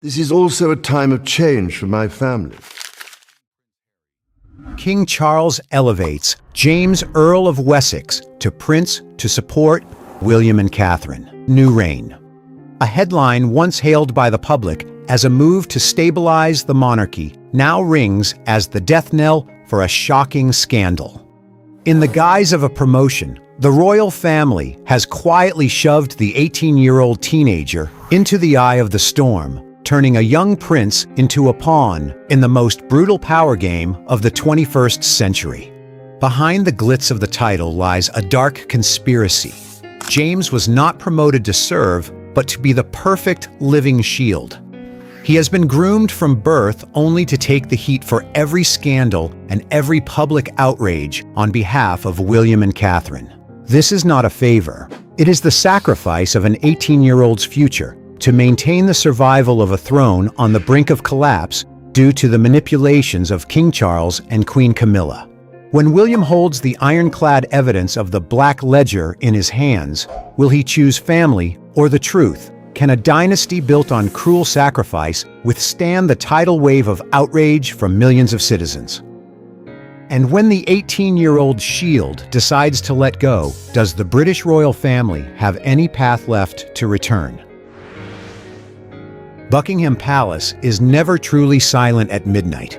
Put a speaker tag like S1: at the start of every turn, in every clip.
S1: This is also a time of change for my family.
S2: King Charles elevates James, Earl of Wessex, to prince to support William and Catherine. New reign. A headline once hailed by the public as a move to stabilize the monarchy now rings as the death knell for a shocking scandal. In the guise of a promotion, the royal family has quietly shoved the 18-year-old teenager into the eye of the storm, turning a young prince into a pawn in the most brutal power game of the 21st century. Behind the glitz of the title lies a dark conspiracy. James was not promoted to serve, but to be the perfect living shield. He has been groomed from birth only to take the heat for every scandal and every public outrage on behalf of William and Catherine. This is not a favor. It is the sacrifice of an 18-year-old's future to maintain the survival of a throne on the brink of collapse due to the manipulations of King Charles and Queen Camilla. When William holds the ironclad evidence of the Black Ledger in his hands, will he choose family or the truth? Can a dynasty built on cruel sacrifice withstand the tidal wave of outrage from millions of citizens? And when the 18-year-old shield decides to let go, does the British royal family have any path left to return? Buckingham Palace is never truly silent at midnight.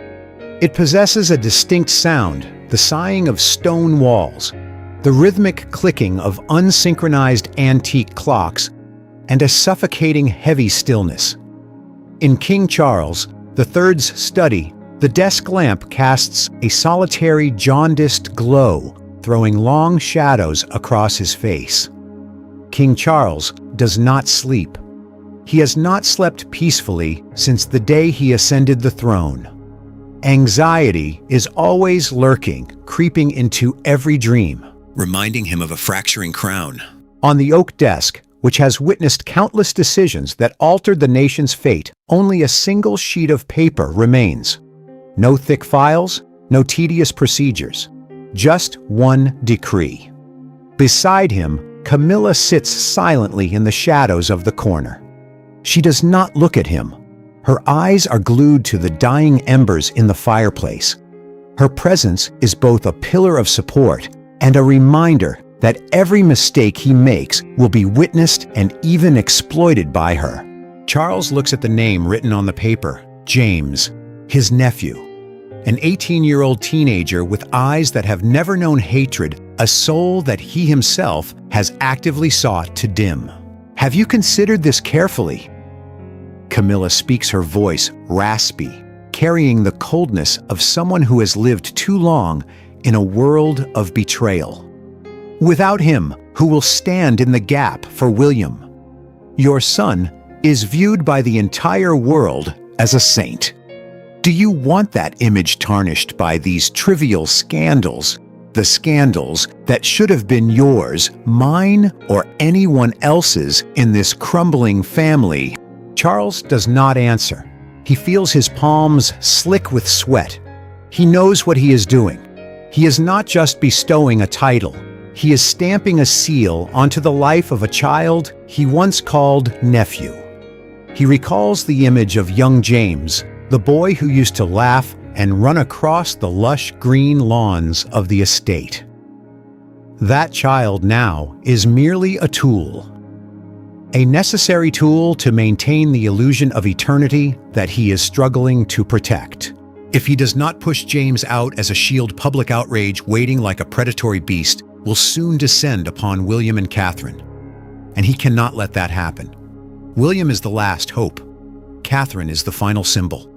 S2: It possesses a distinct sound, the sighing of stone walls, the rhythmic clicking of unsynchronized antique clocks, and a suffocating heavy stillness. In King Charles III's study, the desk lamp casts a solitary jaundiced glow, throwing long shadows across his face. King Charles does not sleep. He has not slept peacefully since the day he ascended the throne. Anxiety is always lurking, creeping into every dream,
S3: reminding him of a fracturing crown.
S2: On the oak desk, which has witnessed countless decisions that altered the nation's fate, only a single sheet of paper remains. No thick files, no tedious procedures, just one decree. Beside him, Camilla sits silently in the shadows of the corner. She does not look at him. Her eyes are glued to the dying embers in the fireplace. Her presence is both a pillar of support and a reminder that every mistake he makes will be witnessed and even exploited by her. Charles looks at the name written on the paper, James, his nephew. An 18-year-old teenager with eyes that have never known hatred, a soul that he himself has actively sought to dim. Have you considered this carefully? Camilla speaks, her voice raspy, carrying the coldness of someone who has lived too long in a world of betrayal. Without him, who will stand in the gap for William? Your son is viewed by the entire world as a saint. Do you want that image tarnished by these trivial scandals? The scandals that should have been yours, mine, or anyone else's in this crumbling family? Charles does not answer. He feels his palms slick with sweat. He knows what he is doing. He is not just bestowing a title. He is stamping a seal onto the life of a child he once called nephew. He recalls the image of young James, the boy who used to laugh and run across the lush green lawns of the estate. That child now is merely a tool. A necessary tool to maintain the illusion of eternity that he is struggling to protect. If he does not push James out as a shield, public outrage waiting like a predatory beast will soon descend upon William and Catherine. And he cannot let that happen. William is the last hope. Catherine is the final symbol.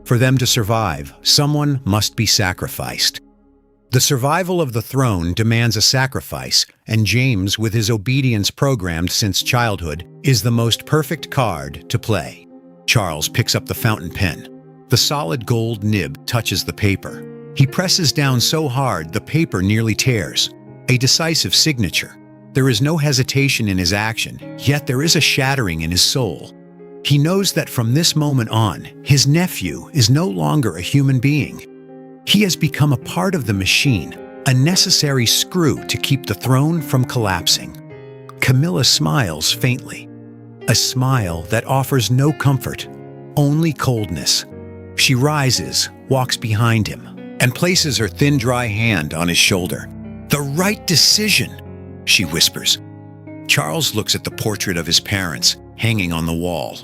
S2: For them to survive, someone must be sacrificed. The survival of the throne demands a sacrifice, and James, with his obedience programmed since childhood, is the most perfect card to play. Charles picks up the fountain pen. The solid gold nib touches the paper. He presses down so hard the paper nearly tears. A decisive signature. There is no hesitation in his action, yet there is a shattering in his soul. He knows that from this moment on, his nephew is no longer a human being. He has become a part of the machine, a necessary screw to keep the throne from collapsing. Camilla smiles faintly, a smile that offers no comfort, only coldness. She rises, walks behind him, and places her thin, dry hand on his shoulder. "The right decision," she whispers. Charles looks at the portrait of his parents hanging on the wall.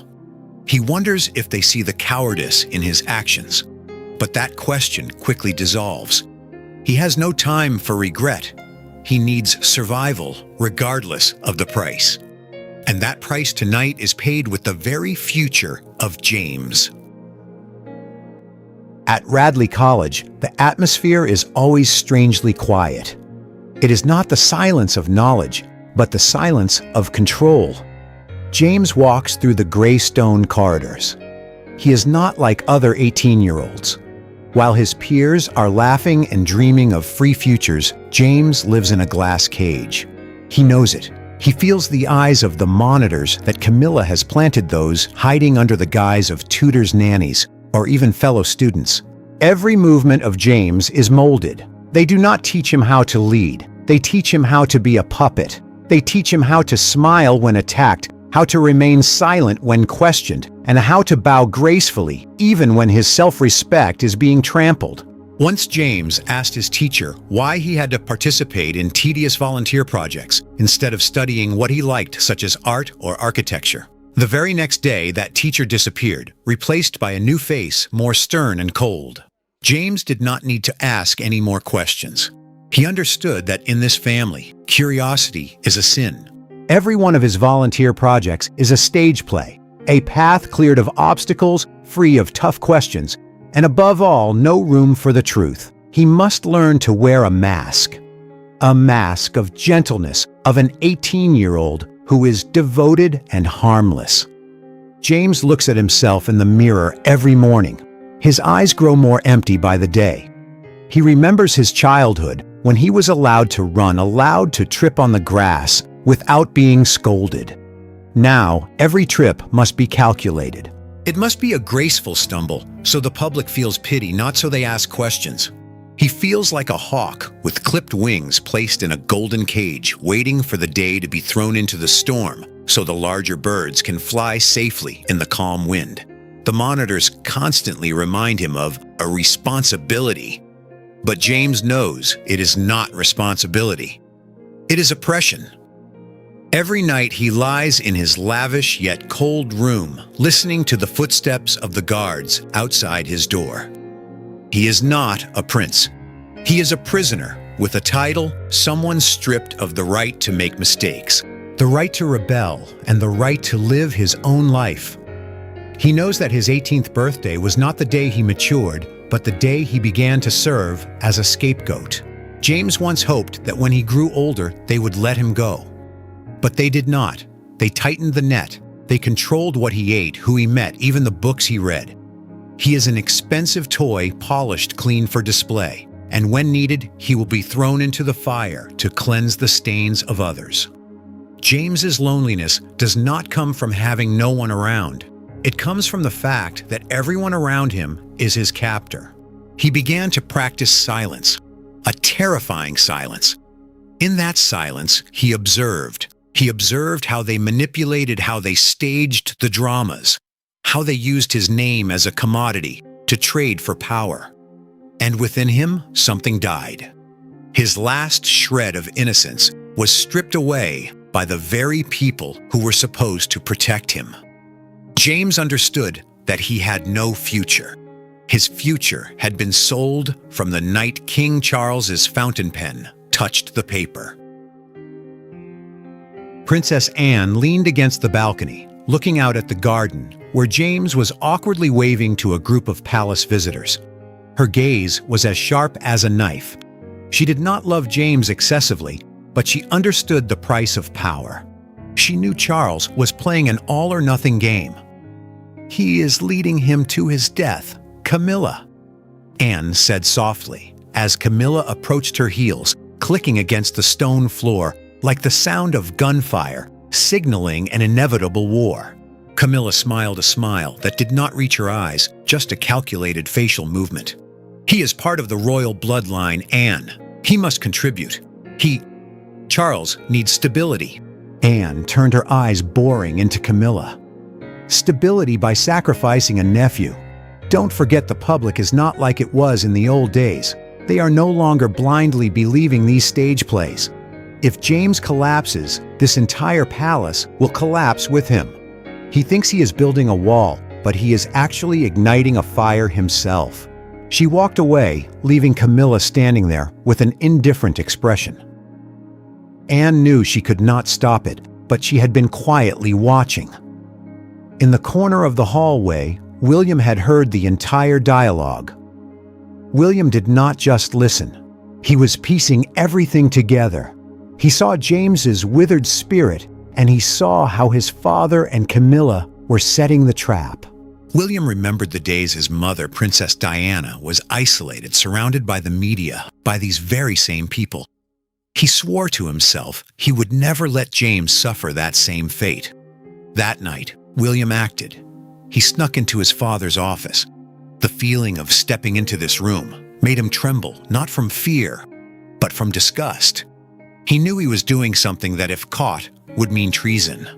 S2: He wonders if they see the cowardice in his actions, but that question quickly dissolves. He has no time for regret. He needs survival regardless of the price. And that price tonight is paid with the very future of James. At Radley College, the atmosphere is always strangely quiet. It is not the silence of knowledge, but the silence of control. James walks through the gray stone corridors. He is not like other 18-year-olds. While his peers are laughing and dreaming of free futures, James lives in a glass cage. He knows it. He feels the eyes of the monitors that Camilla has planted, those hiding under the guise of tutors, nannies, or even fellow students. Every movement of James is molded. They do not teach him how to lead. They teach him how to be a puppet. They teach him how to smile when attacked, how to remain silent when questioned, and how to bow gracefully even when his self-respect is being trampled. Once James asked his teacher why he had to participate in tedious volunteer projects instead of studying what he liked, such as art or architecture. The very next day, that teacher disappeared, replaced by a new face, more stern and cold. James did not need to ask any more questions. He understood that in this family, curiosity is a sin. Every one of his volunteer projects is a stage play, a path cleared of obstacles, free of tough questions, and above all, no room for the truth. He must learn to wear a mask of gentleness of an 18-year-old who is devoted and harmless. James looks at himself in the mirror every morning. His eyes grow more empty by the day. He remembers his childhood when he was allowed to run, allowed to trip on the grass without being scolded. Now, every trip must be calculated. It must be a graceful stumble, so the public feels pity, not so they ask questions. He feels like a hawk with clipped wings placed in a golden cage, waiting for the day to be thrown into the storm so the larger birds can fly safely in the calm wind. The monitors constantly remind him of a responsibility. But James knows it is not responsibility. It is oppression. Every night he lies in his lavish yet cold room, listening to the footsteps of the guards outside his door. He is not a prince. He is a prisoner with a title, someone stripped of the right to make mistakes, the right to rebel, and the right to live his own life. He knows that his 18th birthday was not the day he matured, but the day he began to serve as a scapegoat. James once hoped that when he grew older, they would let him go. But they did not. They tightened the net. They controlled what he ate, who he met, even the books he read. He is an expensive toy, polished clean for display, and when needed, he will be thrown into the fire to cleanse the stains of others. James's loneliness does not come from having no one around. It comes from the fact that everyone around him is his captor. He began to practice silence, a terrifying silence. In that silence, he observed. He observed how they manipulated, how they staged the dramas, how they used his name as a commodity to trade for power. And within him, something died. His last shred of innocence was stripped away by the very people who were supposed to protect him. James understood that he had no future. His future had been sold from the night King Charles's fountain pen touched the paper. Princess Anne leaned against the balcony, looking out at the garden, where James was awkwardly waving to a group of palace visitors. Her gaze was as sharp as a knife. She did not love James excessively, but she understood the price of power. She knew Charles was playing an all-or-nothing game. He is leading him to his death, Camilla, Anne said softly, as Camilla approached her heels, clicking against the stone floor like the sound of gunfire, signaling an inevitable war. Camilla smiled a smile that did not reach her eyes, just a calculated facial movement. He is part of the royal bloodline, Anne. He must contribute. Charles needs stability. Anne turned her eyes boring into Camilla. stability by sacrificing a nephew. Don't forget the public is not like it was in the old days. They are no longer blindly believing these stage plays. If James collapses, this entire palace will collapse with him. He thinks he is building a wall, but he is actually igniting a fire himself. She walked away, leaving Camilla standing there with an indifferent expression. Anne knew she could not stop it, but she had been quietly watching. In the corner of the hallway, William had heard the entire dialogue. William did not just listen. He was piecing everything together. He saw James's withered spirit, and he saw how his father and Camilla were setting the trap.
S3: William remembered the days his mother, Princess Diana, was isolated, surrounded by the media, by these very same people. He swore to himself he would never let James suffer that same fate. That night, William acted. He snuck into his father's office. The feeling of stepping into this room made him tremble, not from fear, but from disgust. He knew he was doing something that, if caught, would mean treason.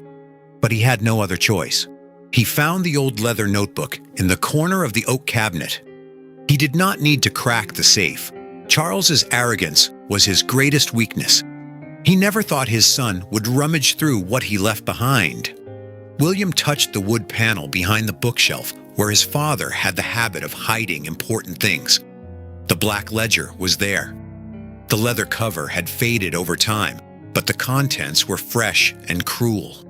S3: But he had no other choice. He found the old leather notebook in the corner of the oak cabinet. He did not need to crack the safe. Charles's arrogance was his greatest weakness. He never thought his son would rummage through what he left behind. William touched the wood panel behind the bookshelf where his father had the habit of hiding important things. The black ledger was there. The leather cover had faded over time, but the contents were fresh and cruel.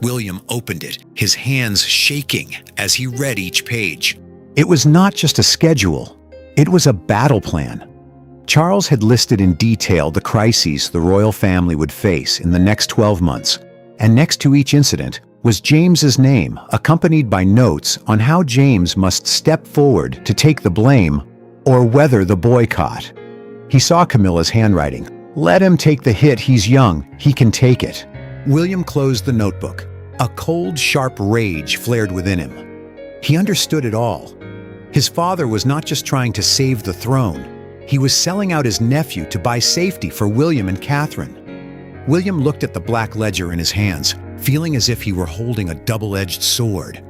S3: William opened it, his hands shaking as he read each page.
S2: It was not just a schedule. It was a battle plan. Charles had listed in detail the crises the royal family would face in the next 12 months, and next to each incident was James's name, accompanied by notes on how James must step forward to take the blame or weather the boycott. He saw Camilla's handwriting. Let him take the hit, he's young, he can take it. William closed the notebook. A cold, sharp rage flared within him. He understood it all. His father was not just trying to save the throne. He was selling out his nephew to buy safety for William and Catherine. William looked at the black ledger in his hands, feeling as if he were holding a double-edged sword.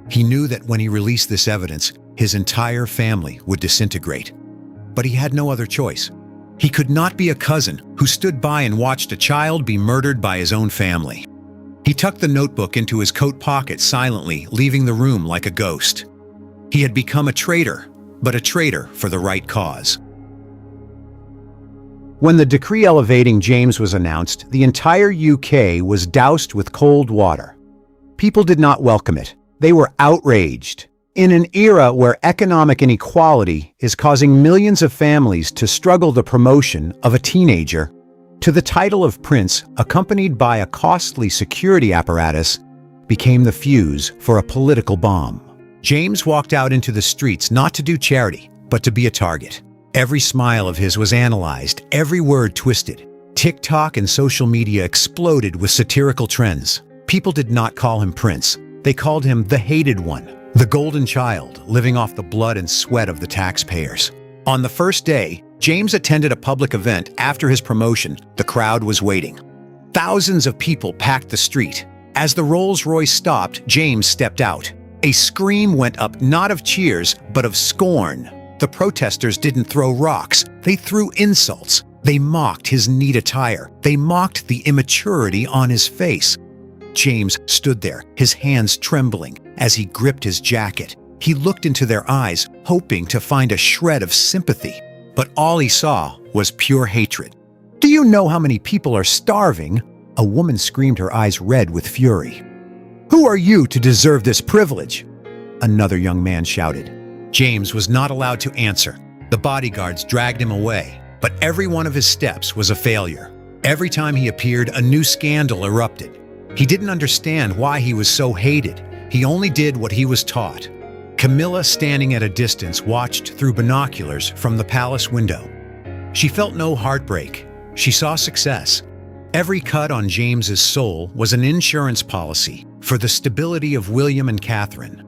S2: He knew that when he released this evidence, his entire family would disintegrate. But he had no other choice. He could not be a cousin who stood by and watched a child be murdered by his own family. He tucked the notebook into his coat pocket silently, leaving the room like a ghost. He had become a traitor, but a traitor for the right cause. When the decree elevating James was announced, the entire UK was doused with cold water. People did not welcome it. They were outraged. In an era where economic inequality is causing millions of families to struggle the promotion of a teenager to the title of prince, accompanied by a costly security apparatus, became the fuse for a political bomb. James walked out into the streets not to do charity, but to be a target. Every smile of his was analyzed, every word twisted. TikTok and social media exploded with satirical trends. People did not call him prince. They called him the hated one, the golden child, living off the blood and sweat of the taxpayers. On the first day, James attended a public event after his promotion. The crowd was waiting. Thousands of people packed the street. As the Rolls-Royce stopped, James stepped out. A scream went up, not of cheers, but of scorn. The protesters didn't throw rocks. They threw insults. They mocked his neat attire. They mocked the immaturity on his face. James stood there, his hands trembling, as he gripped his jacket. He looked into their eyes, hoping to find a shred of sympathy. But all he saw was pure hatred. "Do you know how many people are starving?" A woman screamed, her eyes red with fury. "Who are you to deserve this privilege?" Another young man shouted. James was not allowed to answer. The bodyguards dragged him away, but every one of his steps was a failure. Every time he appeared, a new scandal erupted. He didn't understand why he was so hated. He only did what he was taught. Camilla, standing at a distance, watched through binoculars from the palace window. She felt no heartbreak. She saw success. Every cut on James's soul was an insurance policy for the stability of William and Catherine.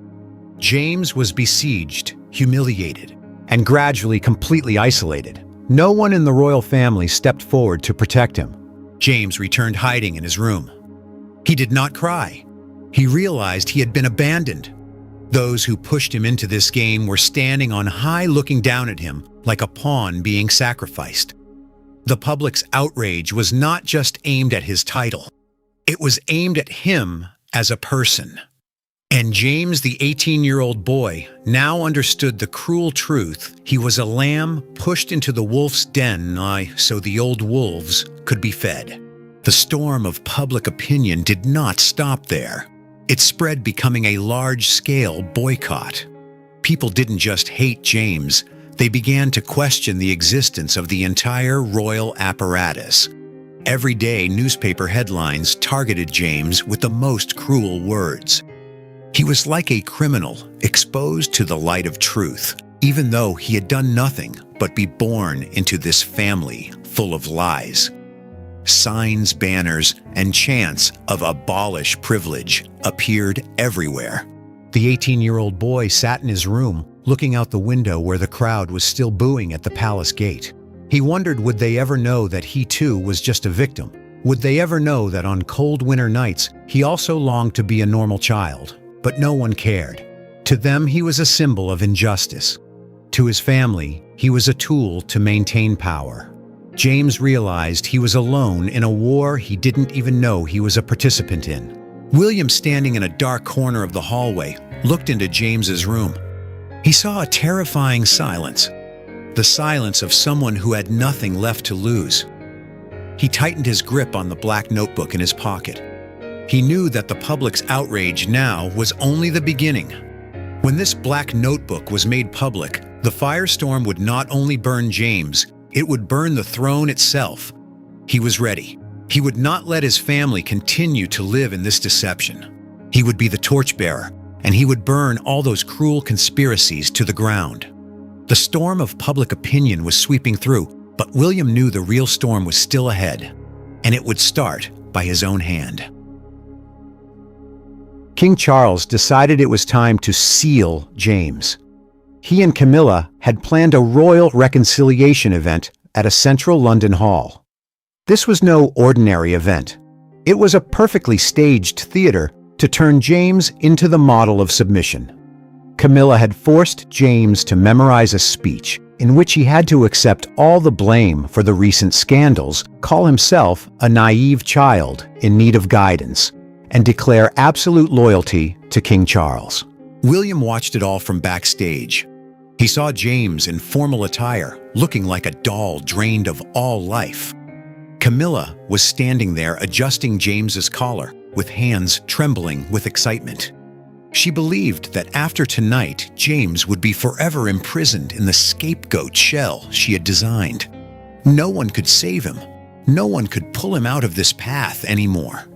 S2: James was besieged, humiliated, and gradually completely isolated. No one in the royal family stepped forward to protect him. James returned hiding in his room. He did not cry.
S3: He realized he had been abandoned. Those who pushed him into this game were standing on high looking down at him like a pawn being sacrificed. The public's outrage was not just aimed at his title. It was aimed at him as a person. And James, the 18-year-old boy, now understood the cruel truth. He was a lamb pushed into the wolf's den, so the old wolves could be fed. The storm of public opinion did not stop there. It spread, becoming a large-scale boycott. People didn't just hate James, they began to question the existence of the entire royal apparatus. Every day, newspaper headlines targeted James with the most cruel words. He was like a criminal exposed to the light of truth, even though he had done nothing but be born into this family full of lies. Signs, banners, and chants of "abolish privilege" appeared everywhere. The 18-year-old boy sat in his room, looking out the window where the crowd was still booing at the palace gate. He wondered, would they ever know that he too was just a victim? Would they ever know that on cold winter nights, he also longed to be a normal child? But no one cared. To them, he was a symbol of injustice. To his family, he was a tool to maintain power. James realized he was alone in a war he didn't even know he was a participant in. William, standing in a dark corner of the hallway, looked into James's room. He saw a terrifying silence, the silence of someone who had nothing left to lose. He tightened his grip on the black notebook in his pocket. He knew that the public's outrage now was only the beginning. When this black notebook was made public, the firestorm would not only burn James, it would burn the throne itself. He was ready. He would not let his family continue to live in this deception. He would be the torchbearer, and he would burn all those cruel conspiracies to the ground. The storm of public opinion was sweeping through, but William knew the real storm was still ahead, and it would start by his own hand.
S2: King Charles decided it was time to seal James. He and Camilla had planned a royal reconciliation event at a central London hall. This was no ordinary event. It was a perfectly staged theater to turn James into the model of submission. Camilla had forced James to memorize a speech in which he had to accept all the blame for the recent scandals, call himself a naive child in need of guidance, and declare absolute loyalty to King Charles.
S3: William watched it all from backstage. He saw James in formal attire, looking like a doll drained of all life. Camilla was standing there adjusting James's collar, with hands trembling with excitement. She believed that after tonight, James would be forever imprisoned in the scapegoat shell she had designed. No one could save him. No one could pull him out of this path anymore.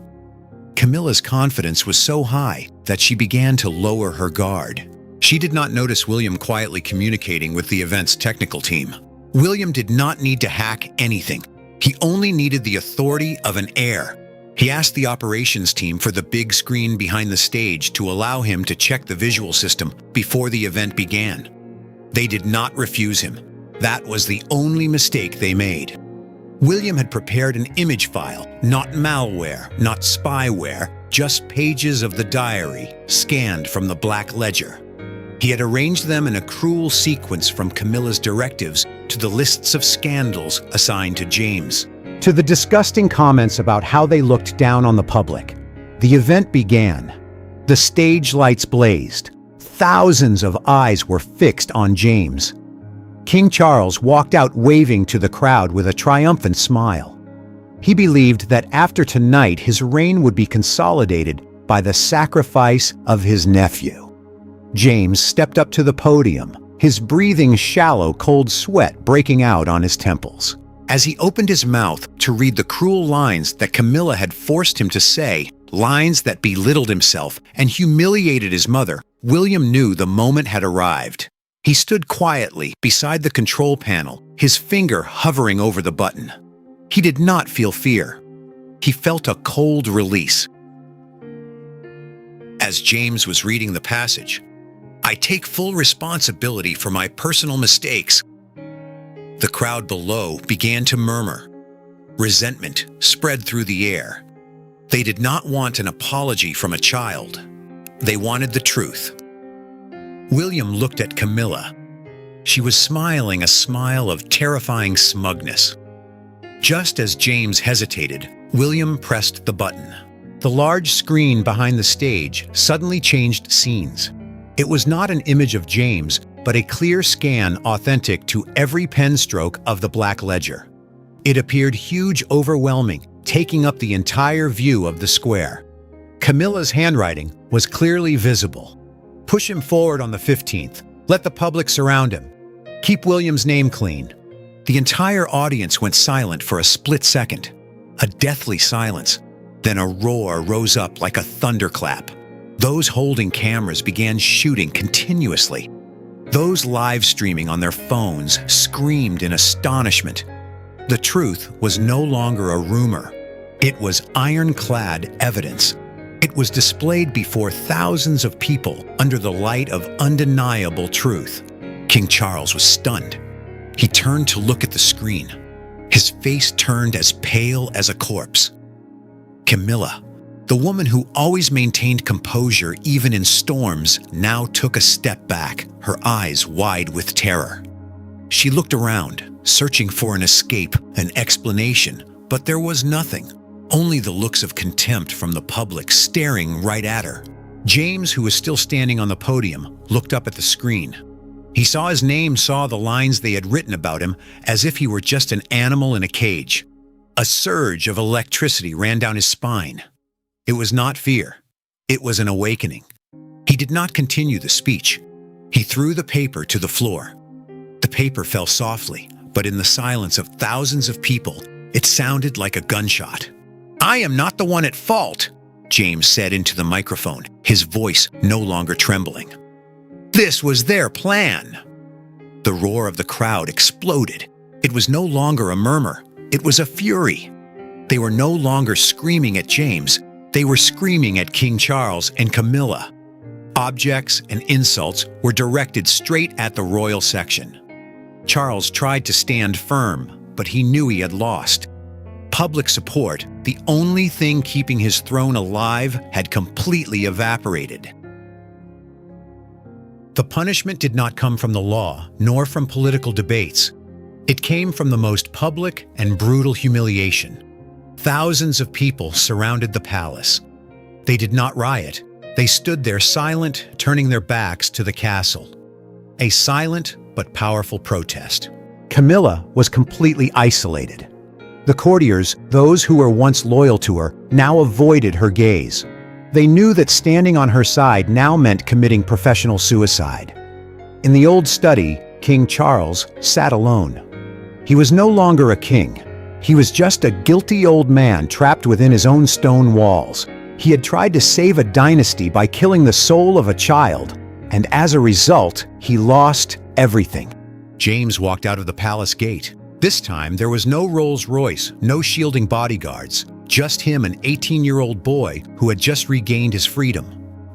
S3: Camilla's confidence was so high that she began to lower her guard. She did not notice William quietly communicating with the event's technical team. William did not need to hack anything. He only needed the authority of an heir. He asked the operations team for the big screen behind the stage to allow him to check the visual system before the event began. They did not refuse him. That was the only mistake they made. William had prepared an image file, not malware, not spyware, just pages of the diary scanned from the Black Ledger. He had arranged them in a cruel sequence from Camilla's directives to the lists of scandals assigned to James.
S2: To the disgusting comments about how they looked down on the public. The event began. The stage lights blazed. Thousands of eyes were fixed on James. King Charles walked out waving to the crowd with a triumphant smile. He believed that after tonight his reign would be consolidated by the sacrifice of his nephew. James stepped up to the podium, his breathing shallow, cold sweat breaking out on his temples. As he opened his mouth to read the cruel lines that Camilla had forced him to say, lines that belittled himself and humiliated his mother, William knew the moment had arrived. He stood quietly beside the control panel, his finger hovering over the button. He did not feel fear. He felt a cold release. As James was reading the passage, "I take full responsibility for my personal mistakes." The crowd below began to murmur. Resentment spread through the air.
S3: They did not want an apology from a child. They wanted the truth. William looked at Camilla. She was smiling a smile of terrifying smugness. Just as James hesitated, William pressed the button. The large screen behind the stage suddenly changed scenes. It was not an image of James, but a clear scan authentic to every pen stroke of the black ledger. It appeared huge, overwhelming, taking up the entire view of the square. Camilla's handwriting was clearly visible. Push him forward on the 15th. Let the public surround him. Keep William's name clean. The entire audience went silent for a split second. A deathly silence. Then a roar rose up like a thunderclap. Those holding cameras began shooting continuously. Those live streaming on their phones screamed in astonishment. The truth was no longer a rumor. It was ironclad evidence. It was displayed before thousands of people under the light of undeniable truth. King Charles was stunned. He turned to look at the screen. His face turned as pale as a corpse. Camilla, the woman who always maintained composure even in storms, now took a step back, her eyes wide with terror. She looked around, searching for an escape, an explanation, but there was nothing. Only the looks of contempt from the public staring right at her. James, who was still standing on the podium, looked up at the screen. He saw his name, saw the lines they had written about him, as if he were just an animal in a cage. A surge of electricity ran down his spine. It was not fear. It was an awakening. He did not continue the speech. He threw the paper to the floor. The paper fell softly, but in the silence of thousands of people, it sounded like a gunshot. "I am not the one at fault," James said into the microphone, his voice no longer trembling. "This was their plan." The roar of the crowd exploded. It was no longer a murmur. It was a fury. They were no longer screaming at James. They were screaming at King Charles and Camilla. Objects and insults were directed straight at the royal section. Charles tried to stand firm, but he knew he had lost. Public support, the only thing keeping his throne alive, had completely evaporated. The punishment did not come from the law, nor from political debates. It came from the most public and brutal humiliation. Thousands of people surrounded the palace. They did not riot. They stood there silent, turning their backs to the castle. A silent but powerful protest.
S2: Camilla was completely isolated. The courtiers, those who were once loyal to her, now avoided her gaze. They knew that standing on her side now meant committing professional suicide. In the old study, King Charles sat alone. He was no longer a king. He was just a guilty old man trapped within his own stone walls. He had tried to save a dynasty by killing the soul of a child, and as a result, he lost everything.
S3: James walked out of the palace gate. This time, there was no Rolls-Royce, no shielding bodyguards, just him, an 18-year-old boy who had just regained his freedom.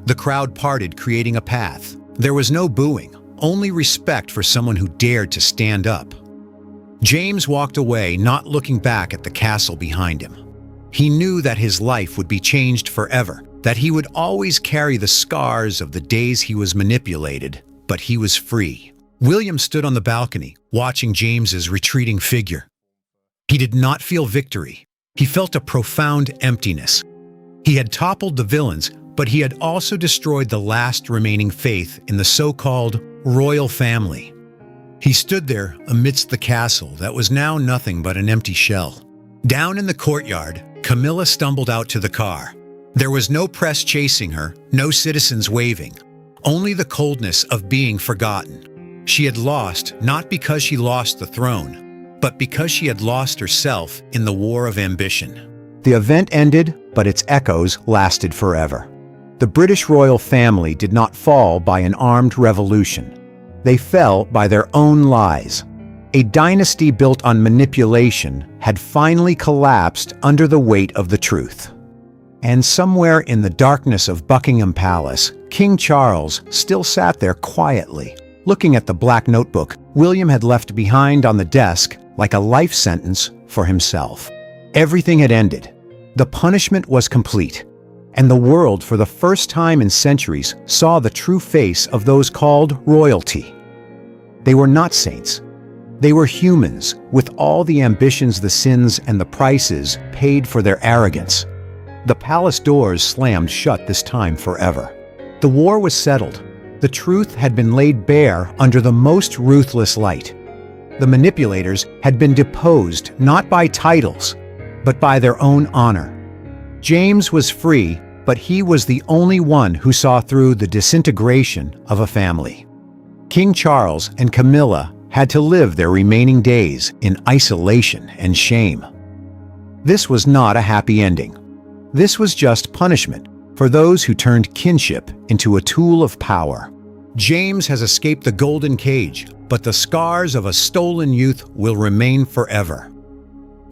S3: The crowd parted, creating a path. There was no booing, only respect for someone who dared to stand up. James walked away, not looking back at the castle behind him. He knew that his life would be changed forever, that he would always carry the scars of the days he was manipulated, but he was free. William stood on the balcony, watching James's retreating figure. He did not feel victory. He felt a profound emptiness. He had toppled the villains, but he had also destroyed the last remaining faith in the so-called royal family. He stood there amidst the castle that was now nothing but an empty shell. Down in the courtyard, Camilla stumbled out to the car. There was no press chasing her, no citizens waving, only the coldness of being forgotten. She had lost not because she lost the throne, but because she had lost herself in the war of ambition.
S2: The event ended, but its echoes lasted forever. The British royal family did not fall by an armed revolution. They fell by their own lies. A dynasty built on manipulation had finally collapsed under the weight of the truth. And somewhere in the darkness of Buckingham Palace, King Charles still sat there quietly, looking at the black notebook William had left behind on the desk like a life sentence for himself. Everything had ended. The punishment was complete, and the world for the first time in centuries saw the true face of those called royalty. They were not saints. They were humans with all the ambitions, the sins, and the prices paid for their arrogance. The palace doors slammed shut this time forever. The war was settled. The truth had been laid bare under the most ruthless light. The manipulators had been deposed not by titles, but by their own honor. James was free, but he was the only one who saw through the disintegration of a family. King Charles and Camilla had to live their remaining days in isolation and shame. This was not a happy ending. This was just punishment for those who turned kinship into a tool of power. James has escaped the golden cage, but the scars of a stolen youth will remain forever.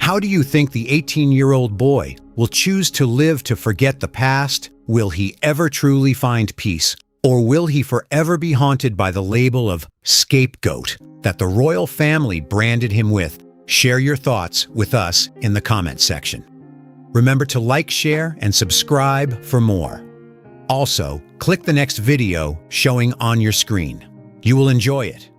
S2: How do you think the 18-year-old boy will choose to live to forget the past? Will he ever truly find peace? Or will he forever be haunted by the label of scapegoat that the royal family branded him with? Share your thoughts with us in the comments section. Remember to like, share, and subscribe for more. Also, click the next video showing on your screen. You will enjoy it.